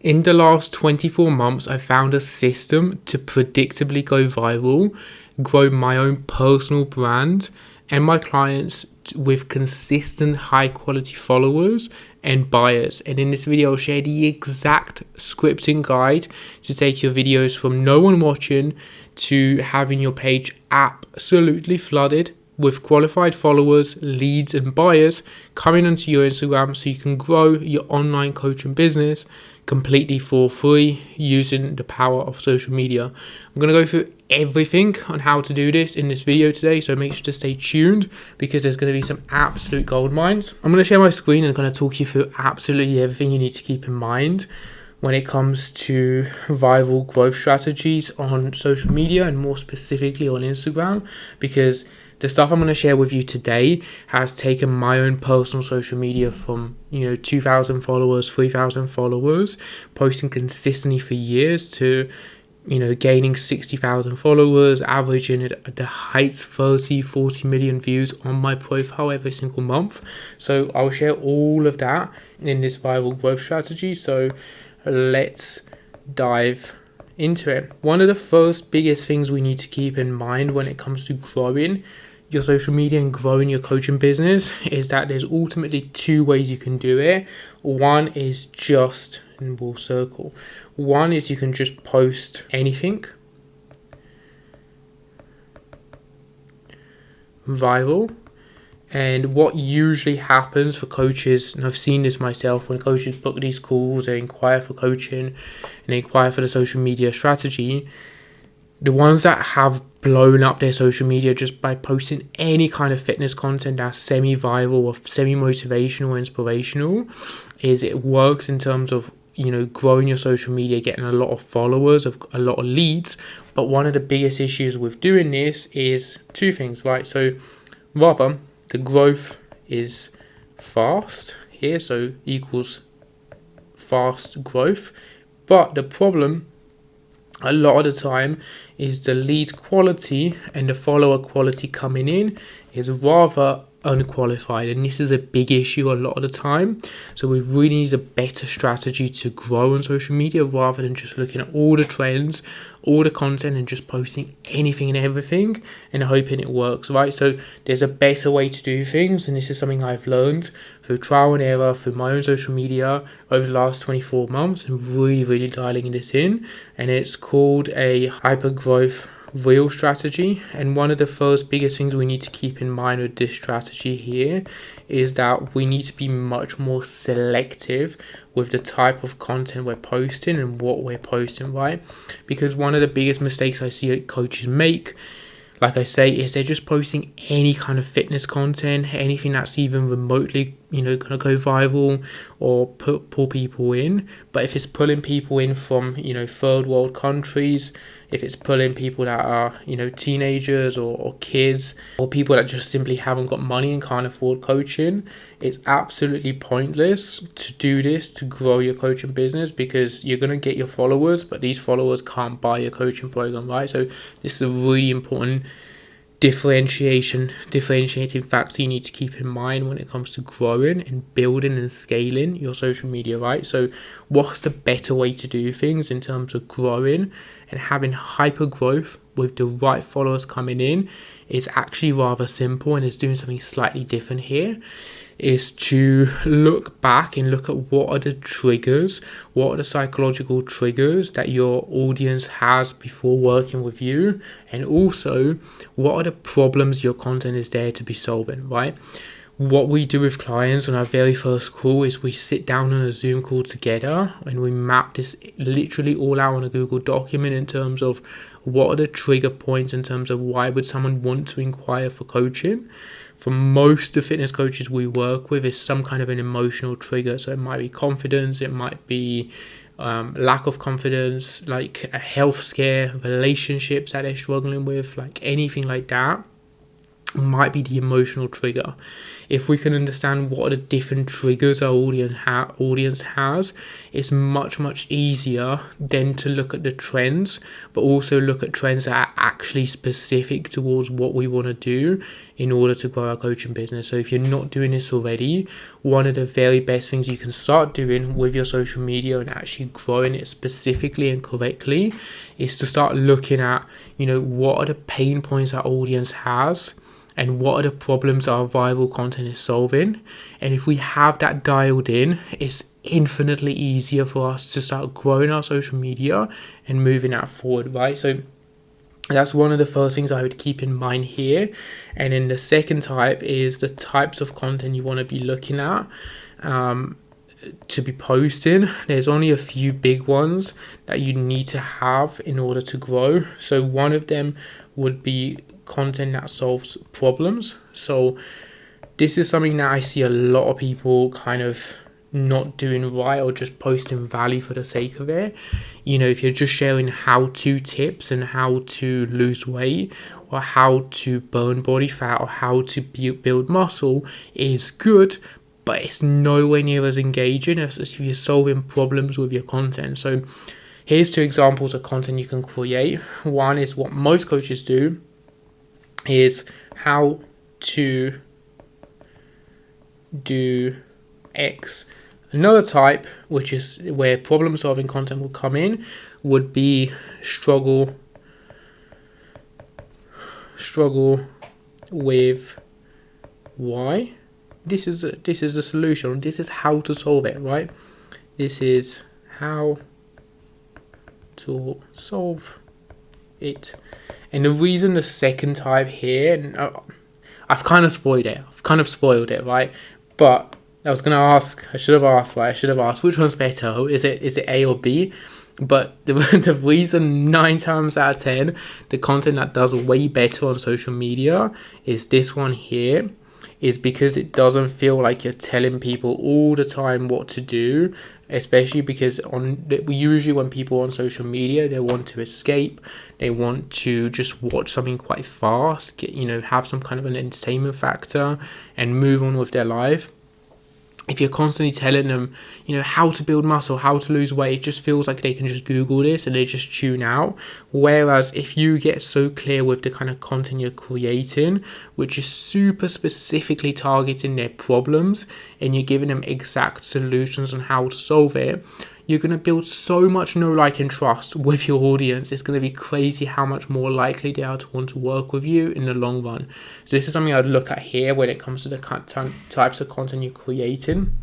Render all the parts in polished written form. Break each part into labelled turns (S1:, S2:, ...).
S1: In the last 24 months, I found a system to predictably go viral, grow my own personal brand and my clients with consistent high quality followers and buyers. And in this video, I'll share the exact scripting guide to take your videos from no one watching to having your page absolutely flooded with qualified followers, leads and buyers coming onto your Instagram so you can grow your online coaching business completely for free using the power of social media. I'm going to go through everything on how to do this in this video today, so make sure to stay tuned because there's going to be some absolute gold mines. I'm going to share my screen and I'm going to talk you through absolutely everything you need to keep in mind when it comes to viral growth strategies on social media and more specifically on Instagram, because the stuff I'm going to share with you today has taken my own personal social media from 2,000 followers, 3,000 followers, posting consistently for years to gaining 60,000 followers, averaging at the heights 30-40 million views on my profile every single month. So I'll share all of that in this viral growth strategy. So let's dive into it. One of the first biggest things we need to keep in mind when it comes to growing your social media and growing your coaching business is that there's ultimately two ways you can do it. One is just, and we'll circle, one is you can just post anything viral. And what usually happens for coaches, and I've seen this myself, when coaches book these calls, they inquire for coaching and they inquire for the social media strategy, the ones that have blown up their social media just by posting any kind of fitness content that's semi-viral or semi-motivational or inspirational, is it works in terms of growing your social media, getting a lot of followers, a lot of leads. But one of the biggest issues with doing this is two things, right? So rather, the growth is fast here, so equals fast growth. But the problem a lot of the time is the lead quality and the follower quality coming in is rather unqualified, and this is a big issue a lot of the time. So we really need a better strategy to grow on social media rather than just looking at all the trends, all the content and just posting anything and everything and hoping it works, right? So there's a better way to do things, and this is something I've learned through trial and error through my own social media over the last 24 months and really dialing this in, and it's called a hyper growth real strategy. And one of the first biggest things we need to keep in mind with this strategy here is that we need to be much more selective with the type of content we're posting and what we're posting, right? Because one of the biggest mistakes I see coaches make, like I say, is they're just posting any kind of fitness content, anything that's even remotely, gonna go viral or pull people in. But if it's pulling people in from, third world countries, if it's pulling people that are, teenagers or kids or people that just simply haven't got money and can't afford coaching, it's absolutely pointless to do this to grow your coaching business, because you're going to get your followers, but these followers can't buy your coaching program, right? So this is a really important differentiating factor you need to keep in mind when it comes to growing and building and scaling your social media, right? So what's the better way to do things in terms of growing and having hyper growth with the right followers coming in? Is actually rather simple, and is doing something slightly different here, is to look back and look at what are the triggers, what are the psychological triggers that your audience has before working with you, and also what are the problems your content is there to be solving, right? What we do with clients on our very first call is we sit down on a Zoom call together and we map this literally all out on a Google document in terms of what are the trigger points in terms of why would someone want to inquire for coaching. For most of the fitness coaches we work with, is some kind of an emotional trigger. So it might be confidence, it might be lack of confidence, like a health scare, relationships that they're struggling with, like anything like that. might be the emotional trigger. If we can understand what are the different triggers our audience has, it's much easier then to look at the trends, but also look at trends that are actually specific towards what we want to do in order to grow our coaching business. So if you're not doing this already, one of the very best things you can start doing with your social media and actually growing it specifically and correctly is to start looking at, what are the pain points our audience has, and what are the problems our viral content is solving. And if we have that dialed in, it's infinitely easier for us to start growing our social media and moving that forward, right? So that's one of the first things I would keep in mind here. And then the second type is the types of content you want to be looking at to be posting. There's only a few big ones that you need to have in order to grow. So one of them would be content that solves problems. So this is something that I see a lot of people kind of not doing right, or just posting value for the sake of it. If you're just sharing how-to tips and how to lose weight, or how to burn body fat, or how to build muscle, is good, but it's nowhere near as engaging as if you're solving problems with your content. So here's 2 examples of content you can create. One is what most coaches do, is how to do X. Another type, which is where problem solving content will come in, would be struggle with why. This is the solution. This is how to solve it, right? This is how to solve it. And the reason the second type here, I've kind of spoiled it, right? But I should have asked which one's better. Is it A or B? But the reason 9 times out of 10, the content that does way better on social media is this one here, is because it doesn't feel like you're telling people all the time what to do, especially because usually when people on social media, they want to escape, they want to just watch something quite fast, have some kind of an entertainment factor and move on with their life. If you're constantly telling them, how to build muscle, how to lose weight, it just feels like they can just Google this and they just tune out. Whereas if you get so clear with the kind of content you're creating, which is super specifically targeting their problems, and you're giving them exact solutions on how to solve it, you're going to build so much know, like, and trust with your audience. It's going to be crazy how much more likely they are to want to work with you in the long run. So this is something I'd look at here when it comes to the types of content you're creating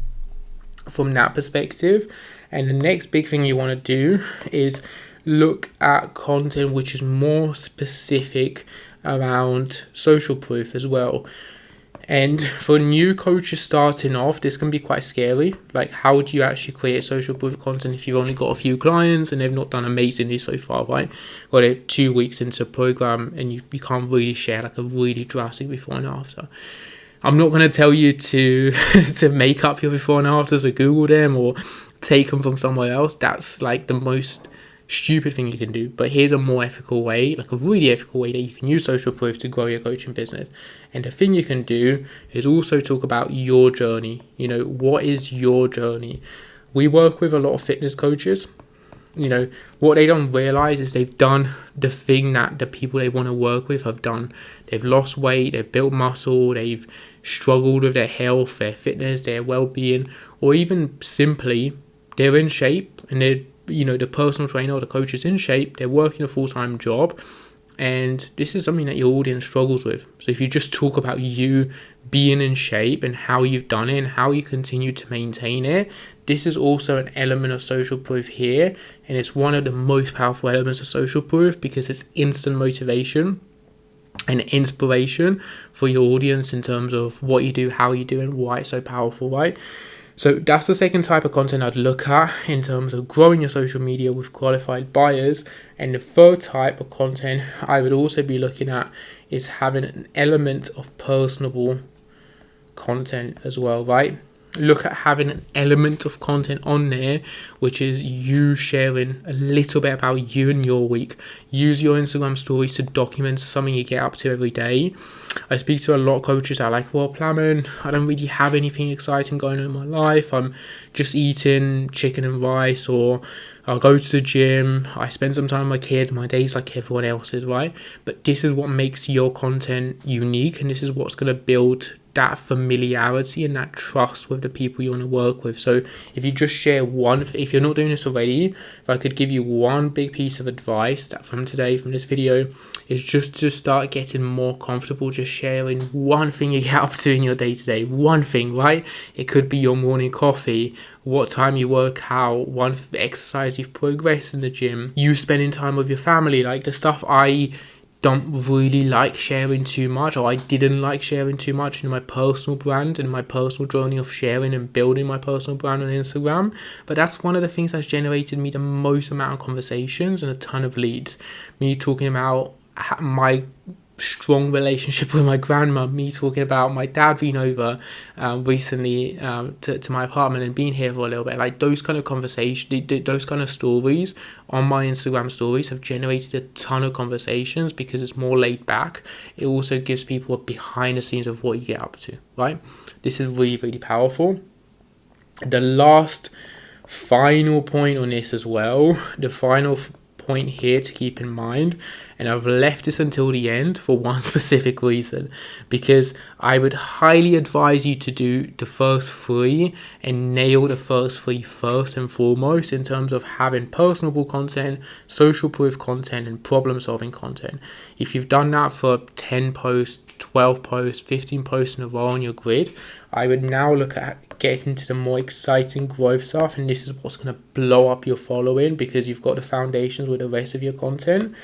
S1: from that perspective. And the next big thing you want to do is look at content which is more specific around social proof as well. And for new coaches starting off, this can be quite scary. Like, how do you actually create social proof content if you've only got a few clients and they've not done amazingly so far, right? Or they're 2 weeks into a program and you can't really share like a really drastic before and after. I'm not going to tell you to to make up your before and afters or Google them or take them from somewhere else. That's like the most stupid thing you can do. But here's a more ethical way, like a really ethical way that you can use social proof to grow your coaching business. And the thing you can do is also talk about your journey. What is your journey? We work with a lot of fitness coaches. What they don't realize is they've done the thing that the people they want to work with have done. They've lost weight, they've built muscle, they've struggled with their health, their fitness, their well-being, or even simply they're in shape and they're the personal trainer or the coach is in shape, they're working a full-time job, and this is something that your audience struggles with. So if you just talk about you being in shape and how you've done it and how you continue to maintain it, this is also an element of social proof here, and it's one of the most powerful elements of social proof because it's instant motivation and inspiration for your audience in terms of what you do, how you do, and why it's so powerful, right? So that's the second type of content I'd look at in terms of growing your social media with qualified buyers. And the third type of content I would also be looking at is having an element of personable content as well, right? look at having an element of content on there, which is you sharing a little bit about you and your week. Use your Instagram stories to document something you get up to every day. I speak to a lot of coaches that are like, well, Plamen, I don't really have anything exciting going on in my life. I'm just eating chicken and rice, or I'll go to the gym, I spend some time with my kids, my day's like everyone else's, right? But this is what makes your content unique, and this is what's going to build that familiarity and that trust with the people you want to work with. So if you just share if you're not doing this already, if I could give you one big piece of advice that from this video, is just to start getting more comfortable just sharing one thing you get up to in your day-to-day. One thing, right? It could be your morning coffee, what time you work out, one exercise you've progressed in the gym, you spending time with your family, like the stuff I don't really like sharing too much, or I didn't like sharing too much in my personal brand and my personal journey of sharing and building my personal brand on Instagram. But that's one of the things that's generated me the most amount of conversations and a ton of leads. Me talking about my strong relationship with my grandma, me talking about my dad being over recently to my apartment and being here for a little bit. Like those kind of conversations, those kind of stories on my Instagram stories have generated a ton of conversations because it's more laid back. It also gives people a behind the scenes of what you get up to, right? This is really, really powerful. The last final point on this as well, the final point here to keep in mind, and I've left this until the end for one specific reason, because I would highly advise you to do the first three and nail the first three first and foremost in terms of having personable content, social proof content, and problem solving content. If you've done that for 10 posts, 12 posts, 15 posts in a row on your grid, I would now look at getting into the more exciting growth stuff, and this is what's going to blow up your following because you've got the foundations with the rest of your content.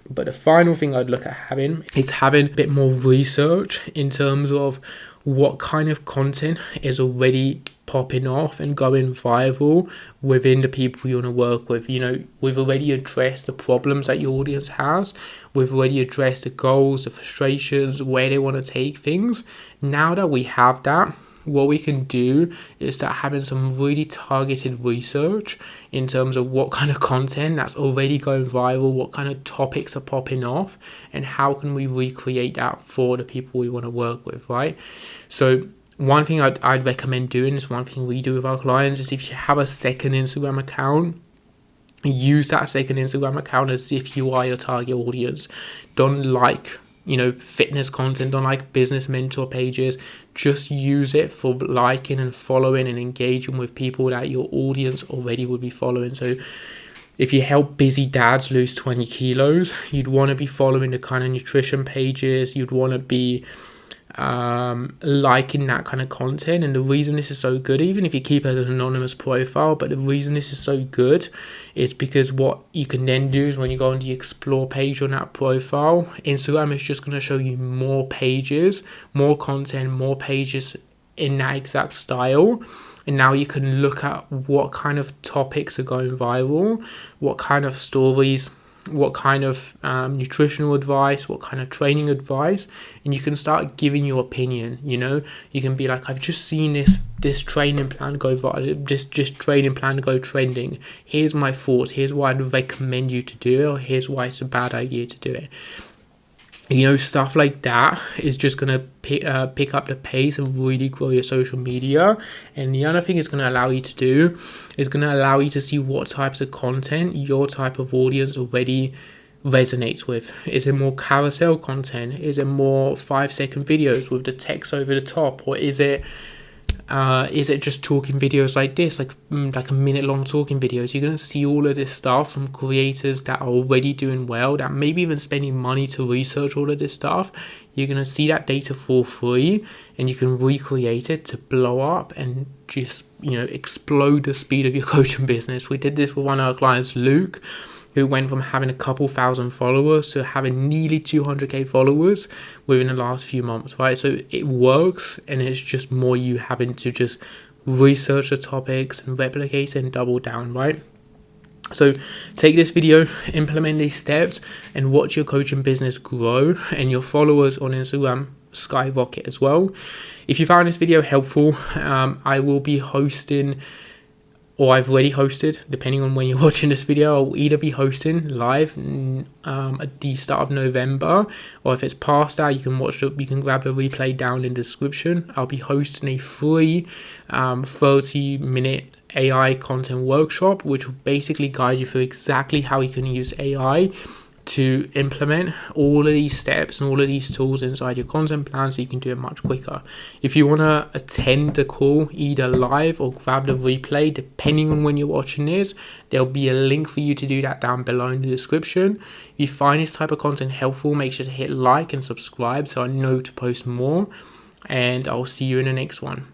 S1: But the final thing I'd look at having is having a bit more research in terms of what kind of content is already popping off and going viral within the people you want to work with. You know, we've already addressed the problems that your audience has. We've already addressed the goals, the frustrations, where they want to take things. Now that we have that, what we can do is start having some really targeted research in terms of what kind of content that's already going viral, what kind of topics are popping off, and how can we recreate that for the people we want to work with, right? So one thing I'd recommend doing, is one thing we do with our clients, is if you have a second Instagram account, use that second Instagram account as if you are your target audience. Don't fitness content, don't like business mentor pages. Just use it for liking and following and engaging with people that your audience already would be following. So if you help busy dads lose 20 kilos, you'd want to be following the kind of nutrition pages. You'd want to be liking that kind of content. And the reason this is so good, even if you keep it as an anonymous profile, but the reason this is so good is because what you can then do is when you go on the explore page on that profile, Instagram is just going to show you more pages, more content, more pages in that exact style. And now you can look at what kind of topics are going viral, what kind of stories, what kind of nutritional advice, what kind of training advice, and you can start giving your opinion. You know, you can be like, I've just seen this training plan go viral, just training plan go trending. Here's my thoughts. Here's why I'd recommend you to do it, or here's why it's a bad idea to do it. You know, stuff like that is just going to pick up the pace and really grow your social media. And the other thing it's going to allow you to do is going to allow you to see what types of content your type of audience already resonates with. Is it more carousel content? Is it more 5-second videos with the text over the top? Or is it just talking videos like this, like a minute-long talking videos? You're going to see all of this stuff from creators that are already doing well, that maybe even spending money to research all of this stuff. You're going to see that data for free, and you can recreate it to blow up and just, explode the speed of your coaching business. We did this with one of our clients, Luke, who went from having a couple thousand followers to having nearly 200k followers within the last few months, right? So it works, and it's just more you having to just research the topics and replicate and double down, right? So take this video, implement these steps, and watch your coaching business grow, and your followers on Instagram skyrocket as well. If you found this video helpful, I will be hosting, or I've already hosted, depending on when you're watching this video, I'll either be hosting live at the start of November, or if it's past that, you can grab the replay down in the description. I'll be hosting a free 30-minute AI content workshop, which will basically guide you through exactly how you can use AI to implement all of these steps and all of these tools inside your content plan so you can do it much quicker. If you want to attend the call either live or grab the replay, depending on when you're watching this, there'll be a link for you to do that down below in the description. If you find this type of content helpful, make sure to hit like and subscribe so I know to post more, and I'll see you in the next one.